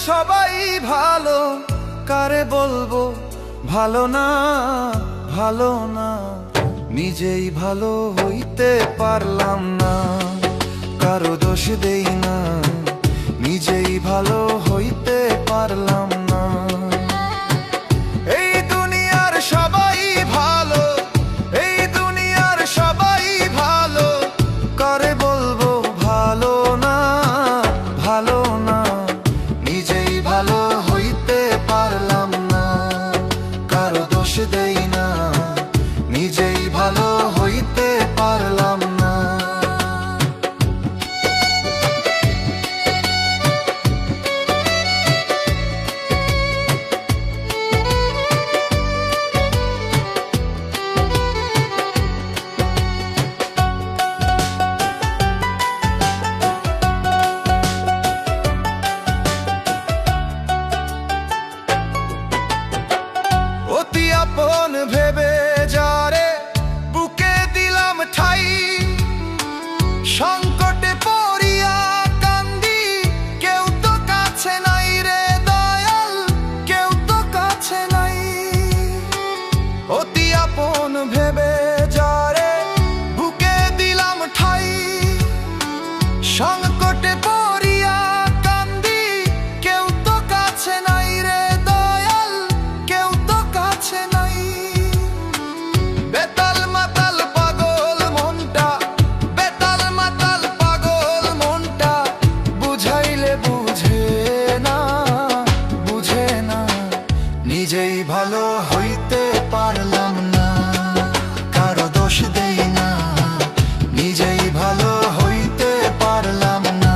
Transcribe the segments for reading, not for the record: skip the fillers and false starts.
সবাই ভালো, কারে বলবো ভালো না, ভালো না। নিজেই ভালো হইতে পারলাম না, কারো দোষ দেই না, নিজেই ভালো হইতে পারলাম না। এই দুনিয়ার সবাই ভালো, এই দুনিয়ার সবাই ভালো, কারে বলবো ভালো না, ভালো না। নিজেই ভালো হইতে পারলাম না, কারো দোষ দেই না, নিজেই ভালো হইতে পারলাম না। অতি আপন ভেবে যারে বুকে দিলাম ঠাই, সংকটে পড়িয়া কান্দি, কেউ তো কাছে নাই রে দয়াল, কেউ তো কাছে নাই। অতি আপন ভেবে যারে বুকে দিলাম ঠাই, সংকটে পড়িয়া কান্দি, কেউ তো কাছে নাই রে দয়াল, কেউ তো কাছে নাই। বেতাল মাতাল পাগল মনটা, বেতাল মাতাল পাগল মনটা, বুঝাইলে বুঝে না, বুঝে না। নিজেই ভালো হইতে পারলাম না, কারো দোষ দেই না, নিজেই ভালো হইতে পারলাম না।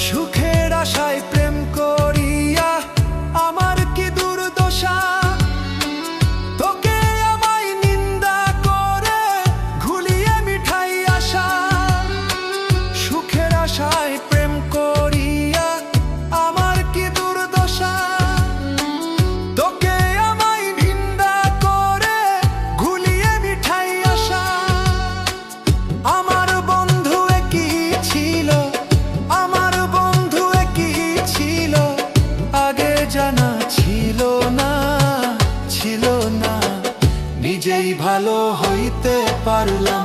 সুখের আশায় প্রেম করিয়া আমার কি দুর্দশা, তোকে আমায় নিন্দা করে ঘুলিয়ে মিঠাই আশা। সুখের আশায় প্রেম করিয়া আমার কি দুর্দশা, তোকে আমায় নিন্দা করে ঘুলিয়ে মিঠাই আশা। আমার বন্ধু একই ছিল, আমার বন্ধু একই ছিল, আগে জানা ছিল না, ছিল না। নিজেই ভালো হইতে পারলাম